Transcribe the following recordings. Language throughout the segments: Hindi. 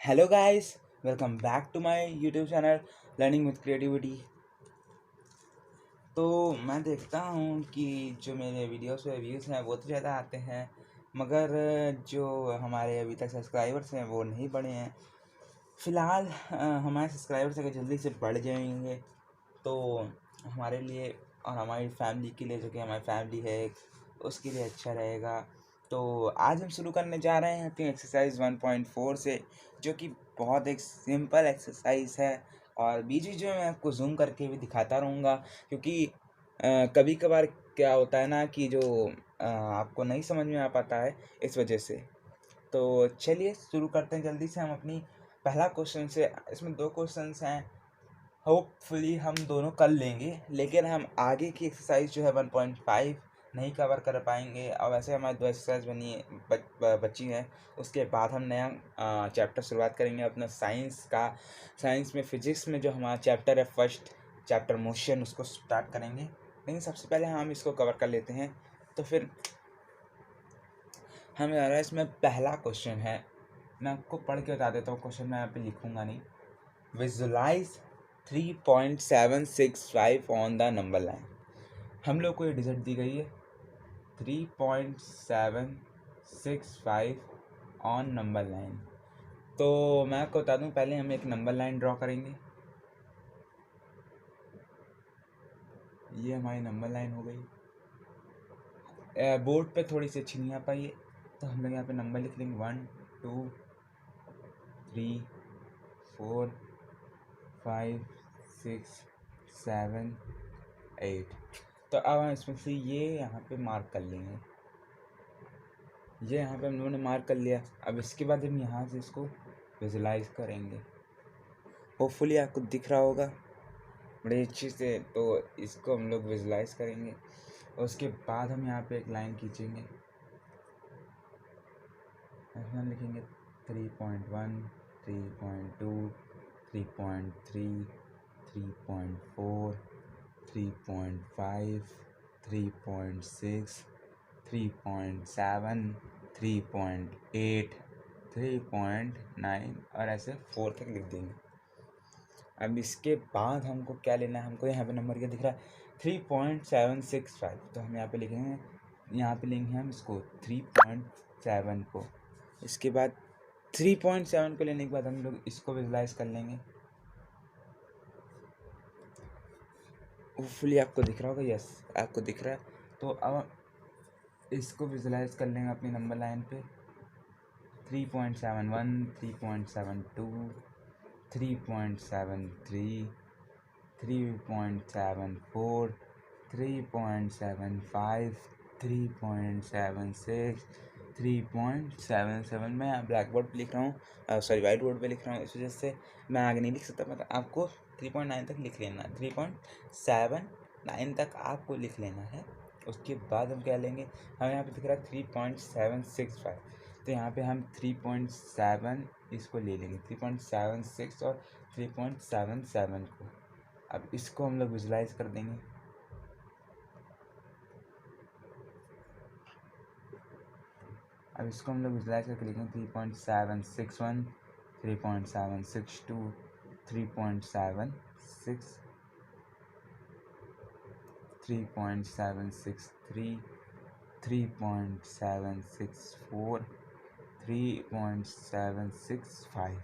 Hello guys, welcome back to my YouTube channel learning with creativity. तो मैं देखता हूँ कि जो मेरे वीडियोस पे व्यूज़ हैं वो तो ज़्यादा आते हैं, मगर जो हमारे अभी तक सब्सक्राइबर्स हैं वो नहीं बढ़े हैं। फ़िलहाल हमारे सब्सक्राइबर्स अगर जल्दी से बढ़ जाएंगे तो हमारे लिए और हमारी फैमिली के लिए, जो कि हमारी फैमिली है, उसके लिए अच्छा रहेगा। तो आज हम शुरू करने जा रहे हैं अपनी एक्सरसाइज 1.4 से, जो कि बहुत एक सिंपल एक्सरसाइज है। और बीच बीच में मैं आपको जूम करके भी दिखाता रहूँगा, क्योंकि कभी कभार क्या होता है ना कि जो आपको नहीं समझ में आ पाता है, इस वजह से। तो चलिए शुरू करते हैं जल्दी से हम अपनी पहला क्वेश्चन से। इसमें दो क्वेश्चंस हैं, होपफुली हम दोनों कर लेंगे, लेकिन हम आगे की एक्सरसाइज जो है 1.5 नहीं कवर कर पाएंगे। और वैसे हमारी दो एक्सरसाइज बनी है बची हैं, उसके बाद हम नया चैप्टर शुरुआत करेंगे अपना साइंस का। साइंस में फिजिक्स में जो हमारा चैप्टर है, फर्स्ट चैप्टर मोशन, उसको स्टार्ट करेंगे। लेकिन सबसे पहले हम इसको कवर कर लेते हैं। तो फिर हमारा इसमें पहला क्वेश्चन है, मैं आपको पढ़ के बता देता हूँ। क्वेश्चन मैं यहाँ पे लिखूँगा नहीं। Visualise 3.765 on the number line. हम लोग को ये डिजिट दी गई है 3.765 ऑन नंबर लाइन। तो मैं आपको बता दूं, पहले हम एक नंबर लाइन ड्रॉ करेंगे। ये हमारी नंबर लाइन हो गई। बोर्ड पे थोड़ी सी अच्छी नहीं आ पाई है, तो हम लोग यहाँ पे नंबर लिख लेंगे 1 2 3 4 5 6 7 8। तो अब हम इसमें से ये यहाँ पे मार्क कर लेंगे। ये यहाँ पे हम लोगों ने मार्क कर लिया। अब इसके बाद हम यहाँ से इसको विजुलाइज करेंगे। होपफुली आपको दिख रहा होगा बड़ी अच्छी से। तो इसको हम लोग विजुलाइज करेंगे और उसके बाद हम यहाँ पे एक लाइन खींचेंगे। हम लिखेंगे 3.1 3.2 3.3 3.4 3.5 3.6 3.7 3.8 3.9 और ऐसे 4 तक लिख देंगे। अब इसके बाद हमको क्या लेना है, हमको यहाँ पे नंबर क्या दिख रहा है 3.765। तो हम यहाँ पे लिखेंगे, यहाँ पे लेंगे हम इसको 3.7 को। इसके बाद 3.7 को लेने के बाद हम लोग इसको विजुलाइज कर लेंगे। होपफुली आपको दिख रहा होगा, यस आपको दिख रहा है। तो अब इसको विजुलाइज कर लेंगे अपनी नंबर लाइन पे 3.71 3.72 3.73 3.74 3.75 3.76 3.77। मैं ब्लैक बोर्ड पर लिख रहा हूँ, सॉरी वाइट बोर्ड पे लिख रहा हूँ, इस वजह से मैं आगे नहीं लिख सकता। मतलब आपको 3.9 तक लिख लेना है, 3.79 तक आपको लिख लेना है। उसके बाद हम क्या लेंगे, हमें यहाँ पे दिख रहा है 3.765। तो यहाँ पे हम 3.7 इसको ले लेंगे, 3.76 और 3.77 को। अब इसको हम लोग विजुलाइज कर देंगे। अब इसको हम लोग विजुलाइज करके लिखेंगे 3.761 3.762 3.76 3.763 3.764 3.765।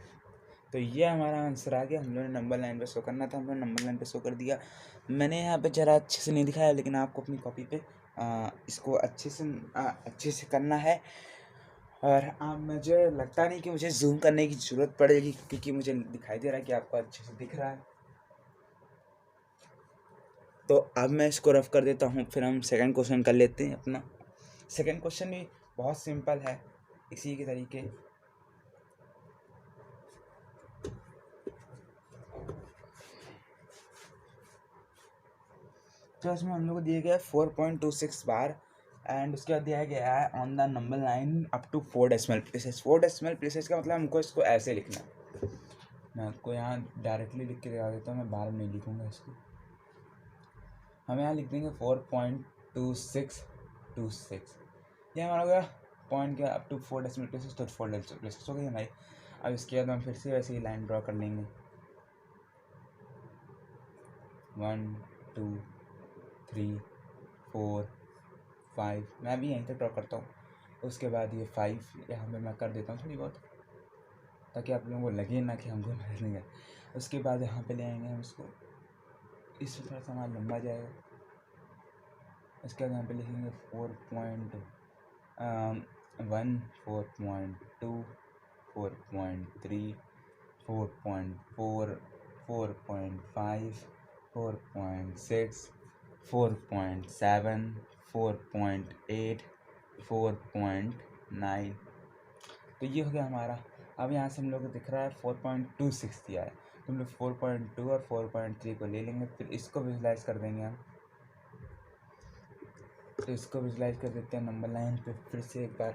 तो ये हमारा आंसर आ गया। हम लोगों ने नंबर लाइन पे शो करना था, हम लोग नंबर लाइन पे शो कर दिया। मैंने यहाँ पे ज़रा अच्छे से नहीं दिखाया, लेकिन आपको अपनी कॉपी पे इसको अच्छे से करना है। और मुझे लगता नहीं कि मुझे जूम करने की ज़रूरत पड़ेगी, क्योंकि मुझे दिखाई दे रहा है कि आपको अच्छे से दिख रहा है। तो अब मैं इसको रफ कर देता हूँ, फिर हम सेकंड क्वेश्चन कर लेते हैं अपना। सेकंड क्वेश्चन भी बहुत सिंपल है, इसी के तरीके। तो इसमें हम लोग को दिया गया है 4.26 बार, एंड उसके बाद दिया गया है on the number line up to 4 decimal places. 4 decimal places का मतलब हमको इसको ऐसे लिखना है। मैं आपको यहाँ डायरेक्टली लिख के दिखा देता हूँ, मैं बाहर में नहीं लिखूँगा इसको। हम यहाँ लिख देंगे 4.2626। ये हमारा हो गया पॉइंट क्या, अप टू 4 डेसिमल प्लेसेस, तो 4 डेसिमल प्लेसेस हो गई हमारी। अब इसके बाद हम फिर से वैसे ही लाइन ड्रॉ कर लेंगे, 1 2 3 4 5, मैं भी यहीं तक ड्रॉ करता हूँ। उसके बाद ये 5 यहाँ पे मैं कर देता हूँ थोड़ी बहुत, ताकि आप लोगों को लगे ना कि हमको मेहनत नहीं है। उसके बाद यहाँ पे ले आएंगे हम इसको, इससे थोड़ा सा हमारा लंबा जाएगा। इसके बाद यहाँ पे लिखेंगे 4.1 4.2 4.3 4.4 4.5 4.6 4.7 4.8 4.9। तो ये हो गया हमारा। अब यहाँ से हम लोग को दिख रहा है 4.26 दिया है, तो हम लोग 4.2 और 4.3 को ले लेंगे, फिर इसको विजुलाइज कर देंगे हम। तो इसको विजुलाइज कर देते हैं नंबर लाइन पे फिर से एक बार।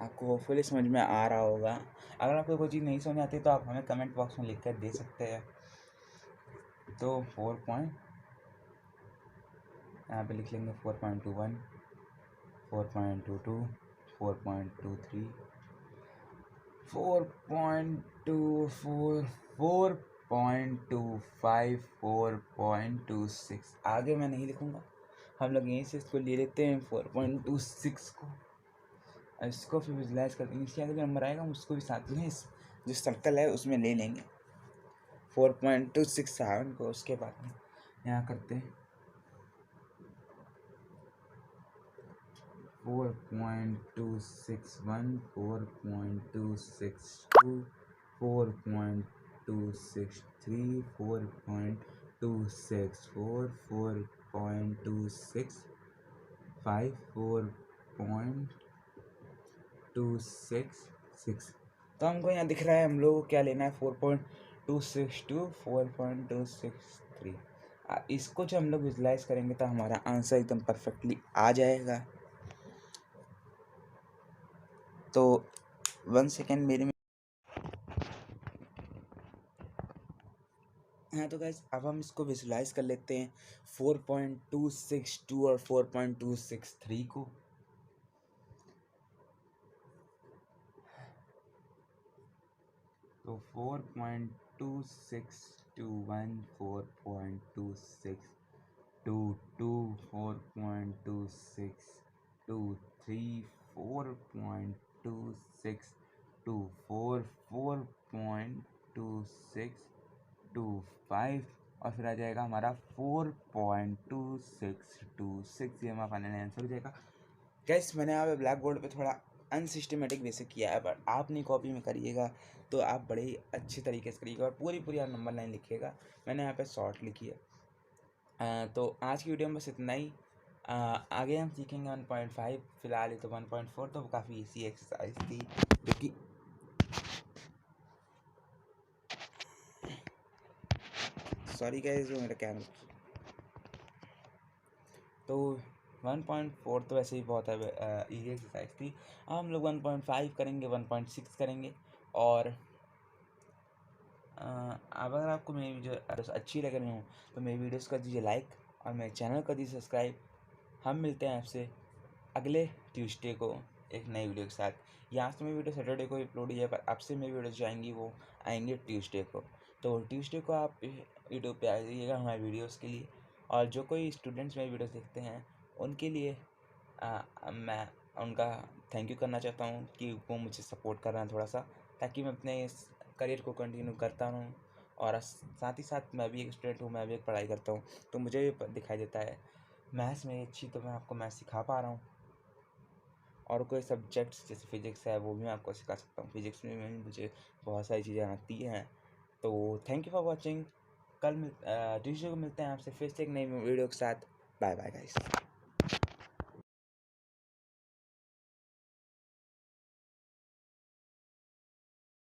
आपको होपफुली समझ में आ रहा होगा। अगर आपको कोई चीज़ नहीं समझ आती तो आप हमें कमेंट बॉक्स में लिख कर दे सकते हैं। तो 4 यहाँ पे लिख लेंगे 4.21 4.22 4.23 4.24 4.25 4.26। आगे मैं नहीं लिखूँगा, हम लोग यहीं से इसको ले लेते हैं 4.26 को। इसको फिर विजुलाइज कर देंगे, इसके आगे जो नंबर आएगा हम उसको भी साथ में जो सर्कल है उसमें ले लेंगे 4.267 को। उसके बाद में यहाँ करते हैं 4.261 4.262 4.263 4.264 4.265 4.266। तो हमको यहाँ दिख रहा है हम लोग को क्या लेना है 4.262 4.263। इसको जो हम लोग विजुलाइज करेंगे तो हमारा आंसर एकदम परफेक्टली आ जाएगा। तो 1 सेकेंड मेरे में। हाँ तो गाइस अब हम इसको विजुलाइज कर लेते हैं 4.262 और 4.263 को। तो 4.2621 4.2622 4.2623 4.2624 4.2625 और फिर आ जाएगा हमारा 4.2626। ये हमारा फाइनल आंसर हो जाएगा। गाइस मैंने यहाँ पे ब्लैक बोर्ड पे थोड़ा अनसिस्टमेटिक वैसे किया है, बट आपने कॉपी में करिएगा तो आप बड़े ही अच्छे तरीके से करिएगा और पूरी आप नंबर लाइन लिखिएगा। मैंने यहाँ पे शॉर्ट लिखी है। तो आज की वीडियो में बस इतना ही। आगे हम सीखेंगे 1.5, फिलहाल तो 1.4 तो काफ़ी इजी एक्सरसाइज थी जो कि सॉरी गाइस जो मेरा कैमरा। तो 1.4 तो वैसे ही बहुत इजी एक्सरसाइज थी। अब हम लोग 1.5 करेंगे, 1.6 करेंगे। और अगर आपको मेरी वीडियो अच्छी लग रही हो तो मेरी वीडियोस कर दीजिए लाइक और मेरे चैनल कर दीजिए सब्सक्राइब। हम मिलते हैं आपसे अगले ट्यूसडे को एक नई वीडियो के साथ। यहाँ से मेरी वीडियो सैटरडे को अपलोड हुई है, पर आपसे मेरी वीडियोस जो आएंगी वो आएंगे ट्यूसडे को। तो ट्यूसडे को आप यूट्यूब पे आ जाइएगा हमारे वीडियोस के लिए। और जो कोई स्टूडेंट्स मेरी वीडियोस देखते हैं उनके लिए मैं उनका थैंक यू करना चाहता हूँ कि वो मुझे सपोर्ट कर रहे हैं थोड़ा सा, ताकि मैं अपने इस करियर को कंटिन्यू करता रहूँ। और साथ ही साथ मैं भी एक स्टूडेंट हूँ, मैं भी एक पढ़ाई करता हूँ, तो मुझे भी दिखाई देता है मैथ्स मेरी अच्छी, तो मैं आपको मैथ्स सिखा पा रहा हूँ। और कोई सब्जेक्ट्स जैसे फिज़िक्स है वो भी मैं आपको सिखा सकता हूँ। फिज़िक्स में मुझे बहुत सारी चीज़ें आती हैं। तो थैंक यू फॉर वॉचिंग। कल ट्यूसडे को मिलते हैं आपसे फिर से एक नई वीडियो के साथ। Bye bye guys.